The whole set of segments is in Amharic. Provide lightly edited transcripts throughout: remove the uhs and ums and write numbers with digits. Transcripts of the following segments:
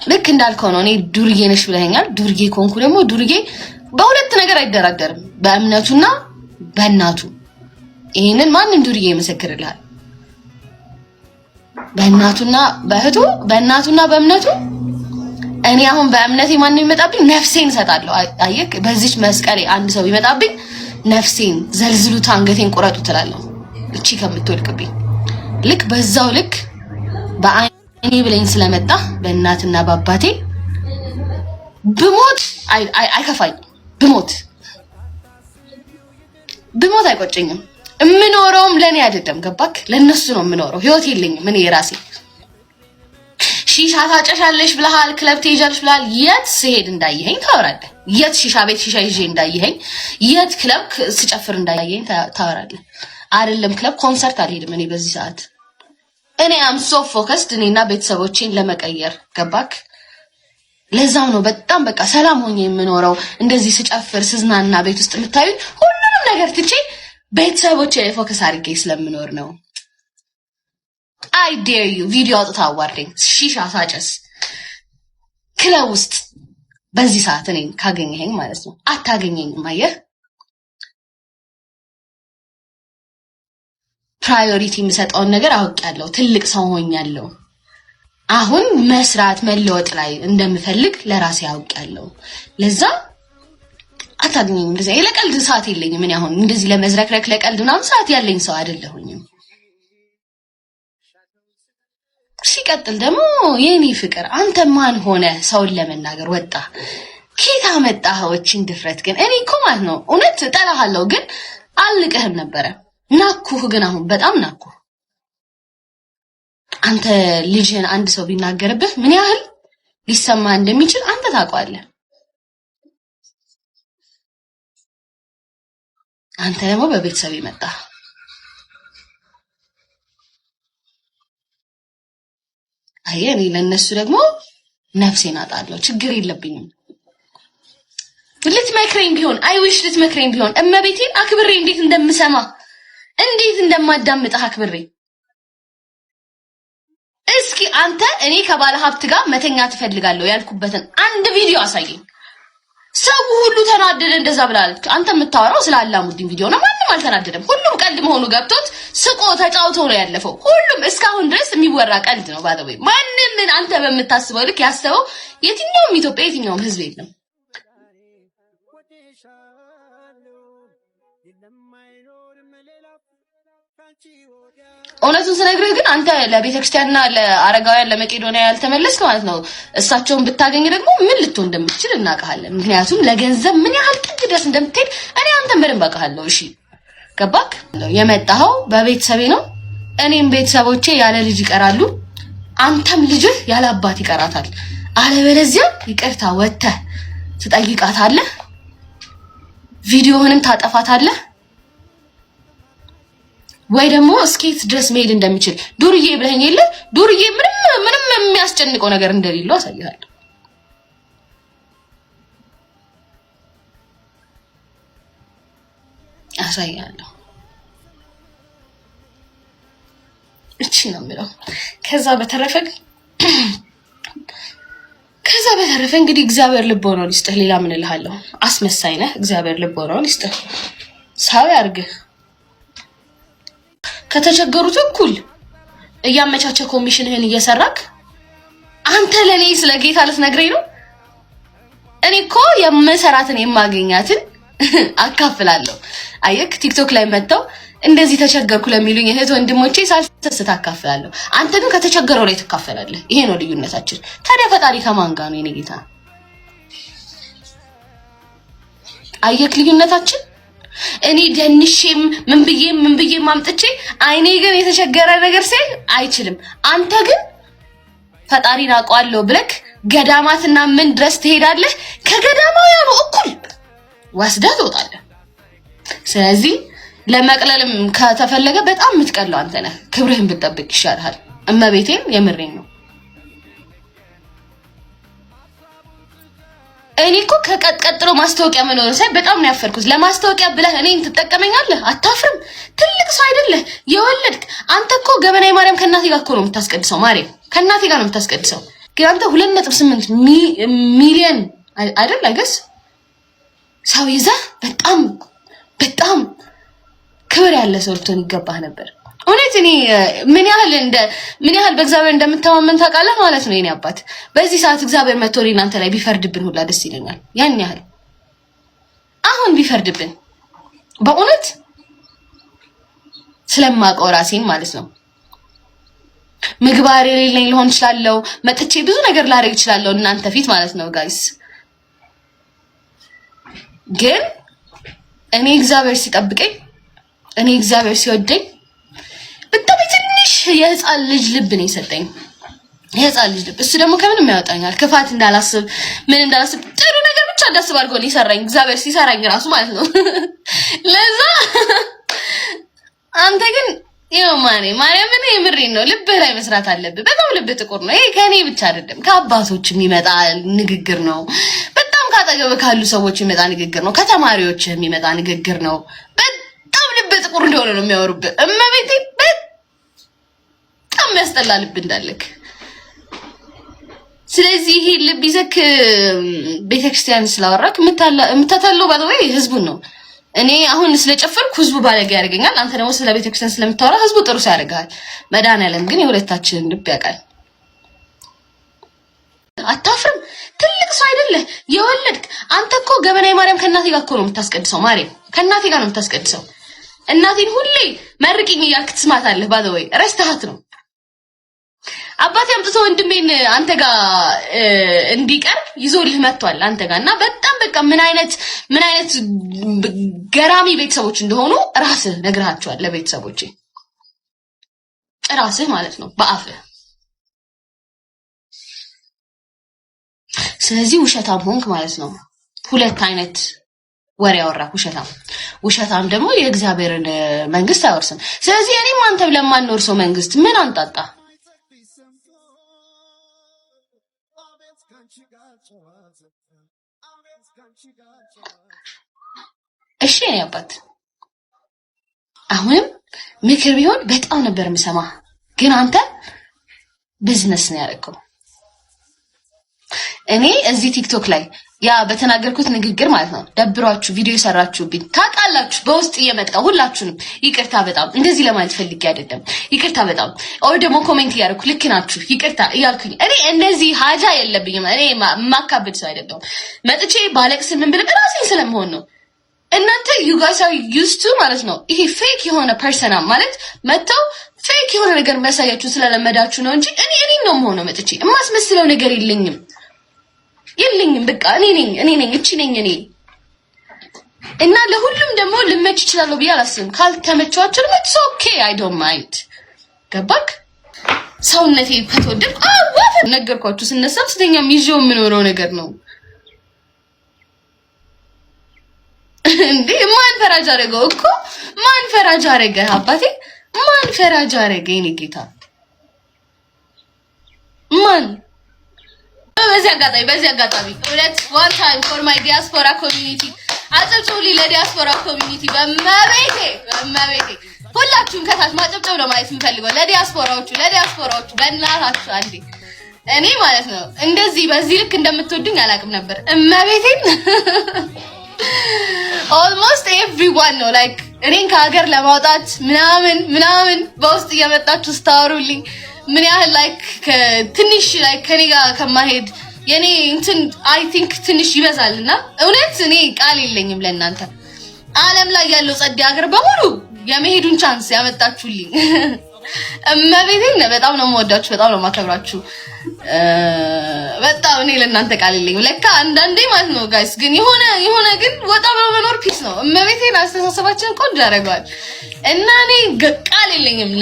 ልክ እንዳልከው ነው። እኔ ዱርዬ ነሽ ብለኸኛል። ዱርዬ ኮንኩ ደግሞ ዱርዬ በሁለት ነገር አይደራደርም፣ በእምነቱና በእናቱ። ይሄንን ማንም ዱርዬ ይመሰክርልሃል። በእናቱና በእህቱ፣ በእናቱና በእምነቱ። እኔ አሁን በእምነቴ ማንም ይመጣብኝ ነፍሴን እሰጣለሁ። አየክ፣ በዚች መስቀሌ አንድ ሰው ይመጣብኝ ነፍሴን ዘልዝሉት፣ አንገቴን ቁረጡ ትላለሁ እቺ ከምትወልቅብኝ። ልክ በዛው ልክ በአይኔ ብለኝ ስለመጣ በእናትና በአባቴ ብሞት አይከፋኝም። ብሞት አይቆጨኝም። የምኖረውም ለኔ አይደለም፣ ገባክ? ለነሱ ነው የምኖረው። ህይወት የለኝም እኔ የራሴ። ሺሻ ታጨሻለሽ ብለሃል፣ ክለብ ትሄጃለሽ ብለሃል። የት ስሄድ እንዳየኸኝ ታወራለህ። የት ሺሻ ቤት ሺሻ ይዤ እንዳየኸኝ፣ የት ክለብ ስጨፍር እንዳየኸኝ ታወራለህ። አይደለም ክለብ ኮንሰርት አልሄድም እኔ በዚህ ሰዓት። እኔ አም ሶ ፎከስድ እኔና ቤተሰቦቼን ለመቀየር፣ ገባክ? ለዛው ነው በጣም በቃ ሰላም ሆኜ የምኖረው። እንደዚህ ስጨፍር ስዝናና ቤት ውስጥ የምታዩት ሁሉንም ነገር ትቼ ቤተሰቦቼ ላይ ፎከስ አድርጌ ስለምኖር ነው። አይ ዴር ዩ ቪዲዮ አውጥታ አዋርደኝ ሺሻ ሳጨስ ክለብ ውስጥ በዚህ ሰዓት እኔን ካገኘኸኝ ማለት ነው። አታገኘኝም። አየህ፣ ፕራዮሪቲ የምሰጠውን ነገር አውቄያለሁ። ትልቅ ሰው ሆኛለሁ። አሁን መስራት መለወጥ ላይ እንደምፈልግ ለራሴ አውቄያለሁ። ለዛ አታገኘኝም። እንደዚህ ለቀልድ ሰዓት የለኝም። እኔ አሁን እንደዚህ ለመዝረክረክ ለቀልድ ምናምን ሰዓት ያለኝ ሰው አይደለሁኝም። ሲቀጥል ደግሞ የኔ ፍቅር አንተ ማን ሆነ ሰውን ለመናገር ወጣ? ኬታ መጣህዎችን ድፍረት ግን እኔ እኮ ማለት ነው እውነት እጠላሃለሁ፣ ግን አልቅህም ነበረ። ናኩህ ግን አሁን በጣም ናኩህ። አንተ ልጅህን አንድ ሰው ቢናገርብህ ምን ያህል ሊሰማ እንደሚችል አንተ ታውቀዋለህ። አንተ ደግሞ በቤተሰብ መጣ። አየህ፣ እኔ ለነሱ ደግሞ ነፍሴን አጣለሁ። ችግር የለብኝም። ልትመክረኝ ቢሆን አይዊሽ ልትመክረኝ ቢሆን እመቤቴን አክብሬ እንዴት እንደምሰማ እንዴት እንደማዳምጥህ አክብሬ። እስኪ አንተ እኔ ከባለ ሀብት ጋር መተኛ ትፈልጋለሁ ያልኩበትን አንድ ቪዲዮ አሳየኝ። ሰው ሁሉ ተናደደ እንደዛ ብላለች። አንተ የምታወራው ስለ አላሙዲን ቪዲዮ ነው። ማንም አልተናደደም። ሁሉም ቀልድ መሆኑ ገብቶት ስቆ ተጫውቶ ነው ያለፈው። ሁሉም እስካሁን ድረስ የሚወራ ቀልድ ነው። ባደወይ ማንም አንተ በምታስበው ልክ ያሰበው የትኛውም ኢትዮጵያ የትኛውም ህዝብ የለም። እውነቱን ስነግርህ ግን አንተ ለቤተክርስቲያንና ለአረጋውያን ለመቄዶንያ ያልተመለስክ ማለት ነው። እሳቸውን ብታገኝ ደግሞ ምን ልትሆን እንደምትችል እናውቃለን። ምክንያቱም ለገንዘብ ምን ያህል ጥግ ድረስ እንደምትሄድ እኔ አንተን በደንብ አውቃለሁ። እሺ ገባክ? የመጣኸው በቤተሰቤ ነው። እኔም ቤተሰቦቼ ያለ ልጅ ይቀራሉ፣ አንተም ልጅህ ያለ አባት ይቀራታል። አለበለዚያ ይቅርታ ወጥተህ ትጠይቃታለህ፣ ቪዲዮህንም ታጠፋታለህ ወይ ደግሞ እስኬት ድረስ መሄድ እንደሚችል ዱርዬ ብለኸኝ የለ ዱርዬ ምንም የሚያስጨንቀው ነገር እንደሌለው አሳይሃለሁ። እቺ ነው የምለው። ከዛ በተረፈ እንግዲህ እግዚአብሔር ልቦናውን ይስጥህ። ሌላ ምን እልሃለሁ? አስመሳይ ነህ። እግዚአብሔር ልቦናውን ይስጥህ። ሰው ያርግህ። ከተቸገሩት እኩል እያመቻቸ ኮሚሽንህን እየሰራክ አንተ ለኔ ስለ ጌታ ልትነግረኝ ነው? እኔ እኮ የምሰራትን የማገኛትን አካፍላለሁ። አየክ፣ ቲክቶክ ላይ መጥተው እንደዚህ ተቸገርኩ ለሚሉኝ እህት ወንድሞቼ ሳልሰስት አካፍላለሁ። አንተ ግን ከተቸገረው ላይ ትካፈላለህ። ይሄ ነው ልዩነታችን። ታዲያ ፈጣሪ ከማን ጋር ነው የኔ ጌታ? አየክ ልዩነታችን። እኔ ደንሼም ምን ብዬም አምጥቼ አይኔ ግን የተቸገረ ነገር ሲል አይችልም። አንተ ግን ፈጣሪን አውቀዋለሁ ብለክ ገዳማትና ምን ድረስ ትሄዳለህ? ከገዳማውያኑ እኩል ወስደህ ትወጣለህ። ስለዚህ ለመቅለልም ከተፈለገ በጣም የምትቀለው አንተ ነህ። ክብርህን ብትጠብቅ ይሻልሃል። እመቤቴን የምሬን ነው። እኔ እኮ ከቀጥሎ ማስታወቂያ መኖር ሳይ በጣም ነው ያፈርኩት። ለማስታወቂያ ብለህ እኔን ትጠቀመኛለህ? አታፍርም? ትልቅ ሰው አይደለህ? የወለድክ አንተ እኮ ገበናይ ማርያም ከእናቴ ጋር እኮ ነው የምታስቀድሰው። ማርያም ከእናቴ ጋር ነው የምታስቀድሰው። ግን አንተ 2.8 ሚሊዮን አይደል አይገስ ሰው ይዘህ በጣም ክብር ያለ ሰው ልትሆን ይገባህ ነበር። እውነት እኔ ምን ያህል በእግዚአብሔር እንደምታማመን ታውቃለህ ማለት ነው። የኔ አባት በዚህ ሰዓት እግዚአብሔር መጥቶ እናንተ ላይ ቢፈርድብን ሁላ ደስ ይለኛል። ያን ያህል አሁን ቢፈርድብን በእውነት ስለማውቀው ራሴን ማለት ነው። ምግባር የሌለኝ ልሆን እችላለሁ፣ መጥቼ ብዙ ነገር ላደርግ እችላለሁ እናንተ ፊት ማለት ነው ጋይስ። ግን እኔ እግዚአብሔር ሲጠብቀኝ፣ እኔ እግዚአብሔር ሲወደኝ በጣም ትንሽ የህፃን ልጅ ልብ ነው የሰጠኝ። የህፃን ልጅ ልብ። እሱ ደግሞ ከምንም ያወጣኛል። ክፋት እንዳላስብ ምን እንዳላስብ ጥሩ ነገር ብቻ እንዳስብ አድርጎ ነው የሰራኝ እግዚአብሔር ሲሰራኝ ራሱ ማለት ነው። ለዛ አንተ ግን ይኸው ማርያምን የምሬን ነው ልብህ ላይ መስራት አለብህ። በጣም ልብህ ጥቁር ነው። ይሄ ከኔ ብቻ አይደለም ከአባቶች የሚመጣ ንግግር ነው። በጣም ካጠገብ ካሉ ሰዎች የሚመጣ ንግግር ነው። ከተማሪዎች የሚመጣ ንግግር ነው። በጣም ልብህ ጥቁር እንደሆነ ነው የሚያወሩብህ። እመቤቴ በጣም የሚያስጠላ ልብ እንዳለክ። ስለዚህ ይሄ ልብ ይዘክ ቤተክርስቲያን ስላወራክ የምታታለው ባለወይ ህዝቡን ነው። እኔ አሁን ስለጨፈርኩ ህዝቡ ባለጌ ያደርገኛል። አንተ ደግሞ ስለ ቤተክርስቲያን ስለምታወራ ህዝቡ ጥሩ ሰው ያደርጋል። መድኃኒዓለም ግን የሁለታችንን ልብ ያውቃል። አታፍርም? ትልቅ ሰው አይደለህ የወለድክ አንተ እኮ ገበናይ ማርያም ከእናቴ ጋር እኮ ነው የምታስቀድሰው። ማርያም ከእናቴ ጋር ነው የምታስቀድሰው። እናቴን ሁሌ መርቂኝ እያልክ ትስማታለህ። ባለወይ ረስተሃት ነው። አባቴ አምጥቶ ወንድሜን አንተ ጋር እንዲቀርብ ይዞልህ መጥቷል አንተ ጋር እና በጣም በቃ ምን አይነት ገራሚ ቤተሰቦች እንደሆኑ ራስህ ነግረሃቸዋል ለቤተሰቦቼ ራስህ ማለት ነው በአፍህ። ስለዚህ ውሸታም ሆንክ ማለት ነው። ሁለት አይነት ወሬ ያወራክ ውሸታም ደግሞ የእግዚአብሔርን መንግስት አይወርስም። ስለዚህ እኔም አንተም ለማንወርሰው መንግስት ምን አንጣጣ? እሺ እኔ አባት አሁንም ምክር ቢሆን በጣም ነበር የምሰማ። ግን አንተ ቢዝነስ ነው ያደረገው። እኔ እዚህ ቲክቶክ ላይ ያ በተናገርኩት ንግግር ማለት ነው ደብሯችሁ ቪዲዮ የሰራችሁብኝ ታውቃላችሁ። በውስጥ እየመጣው ሁላችሁንም ይቅርታ በጣም እንደዚህ ለማለት ፈልጌ አይደለም። ይቅርታ በጣም ኦር ደግሞ ኮሜንት እያደረኩ ልክ ናችሁ ይቅርታ እያልኩኝ እኔ እንደዚህ ሀጃ የለብኝም። እኔ ማካበድ ሰው አይደለም። መጥቼ ባለቅስ ምን ብል ራሴን ስለምሆን ነው። እናንተ you guys are used to ማለት ነው ይሄ ፌክ የሆነ ፐርሰና ማለት መተው ፌክ የሆነ ነገር መሳያችሁ ስለለመዳችሁ ነው እንጂ እኔ ነው የምሆነው። መጥቼ የማስመስለው ነገር የለኝም። በቃ እኔ ነኝ እቺ ነኝ እኔ። እና ለሁሉም ደግሞ ልመች ይችላል ብዬ አላስብም። ካልተመቻችሁ it's okay I don't mind። ገባክ? ሰውነቴ ከተወደድ አዋፍ ነገርኳችሁ። ስነሳም ስተኛም ይዤው የምኖረው ነገር ነው እንዴ። ማን ፈራጅ አደረገው እኮ? ማን ፈራጅ አደረገ? አባቴ ማን ፈራጅ አደረገ? የኔ ጌታ ማን? በዚህ አጋጣሚ ሁለት one time for my diaspora community አጨብጭቡልኝ። ለዲያስፖራ ኮሚኒቲ በመቤቴ ሁላችሁም ከታች ማጨብጨብ ነው ማለት የምፈልገው። ለዲያስፖራዎቹ በእናታችሁ አንዴ እኔ ማለት ነው እንደዚህ በዚህ ልክ እንደምትወዱኝ አላውቅም ነበር። እመቤቴን almost everyone ነው like እኔን ከሀገር ለማውጣት ምናምን በውስጥ እየመጣችሁ ስታወሩልኝ ምን ያህል like ትንሽ like ከኔ ጋር ከማሄድ የኔ እንትን I think ትንሽ ይበዛልና እውነት እኔ ቃል የለኝም ለእናንተ። ዓለም ላይ ያለው ጸድ ሀገር በሙሉ የመሄዱን ቻንስ ያመጣችሁልኝ እመቤቴን በጣም ነው የምወዳችሁ፣ በጣም ነው የማከብራችሁ። በጣም እኔ ለእናንተ ቃል የለኝም ለካ አንዳንዴ ማለት ነው ጋይስ። ግን የሆነ ግን ወጣ ብሎ መኖር ፒስ ነው። እመቤቴን አስተሳሰባችን ቆንጆ ያደርገዋል እና እኔ ቃል የለኝም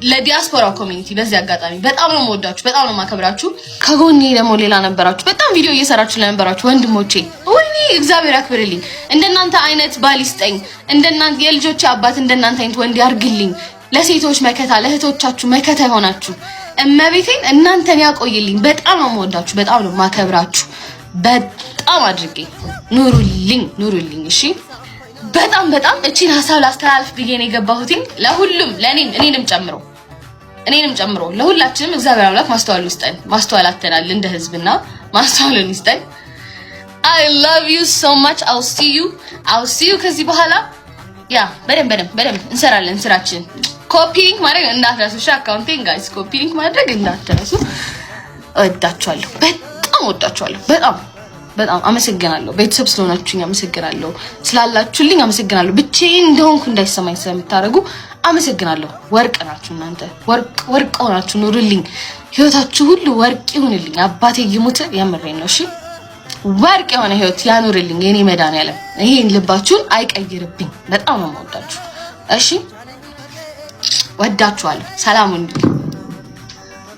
ለዲያስፖራ ኮሚኒቲ። በዚህ አጋጣሚ በጣም ነው የምወዳችሁ፣ በጣም ነው የማከብራችሁ። ከጎኔ ደግሞ ሌላ ነበራችሁ በጣም ቪዲዮ እየሰራችሁ ለነበራችሁ ወንድሞቼ ወይኔ እግዚአብሔር ያክብርልኝ። እንደናንተ አይነት ባል ይስጠኝ፣ እንደናንተ የልጆቼ አባት እንደናንተ አይነት ወንድ ያርግልኝ። ለሴቶች መከታ ለእህቶቻችሁ መከታ ይሆናችሁ። እመቤቴን እናንተን ያቆይልኝ። በጣም ነው የምወዳችሁ፣ በጣም ነው የማከብራችሁ። በጣም አድርጌ ኑሩልኝ። እሺ በጣም እቺን ሐሳብ ላስተላልፍ ብዬ ነው የገባሁት ለሁሉም እኔንም ጨምሮ እኔንም ጨምሮ ለሁላችንም እግዚአብሔር አምላክ ማስተዋል ይስጠን። ማስተዋል አተናል እንደ ህዝብና ማስተዋልን ይስጠን። I love you so much. I'll see you ከዚህ በኋላ ያ በደንብ እንሰራለን ስራችን። ኮፒ ሊንክ ማድረግ እንዳትረሱ። አካውንቴን ጋይስ ኮፒ ሊንክ ማድረግ እንዳትረሱ። እወዳችኋለሁ፣ በጣም እወዳችኋለሁ። በጣም አመሰግናለሁ። ቤተሰብ ስለሆናችሁኝ አመሰግናለሁ። ስላላችሁልኝ አመሰግናለሁ። ብቻዬን እንደሆንኩ እንዳይሰማኝ ስለምታደርጉ አመሰግናለሁ። ወርቅ ናችሁ እናንተ። ወርቅ ሆናችሁ ኑሩልኝ። ህይወታችሁ ሁሉ ወርቅ ይሁንልኝ። አባቴ ይሙት ያምረኝ ነው። እሺ ወርቅ የሆነ ህይወት ያኑርልኝ የኔ መድኃኒዓለም። ይሄን ልባችሁን አይቀይርብኝ። በጣም ነው የምወዳችሁ። እሺ ወዳችኋለሁ። ሰላም ሁኑ።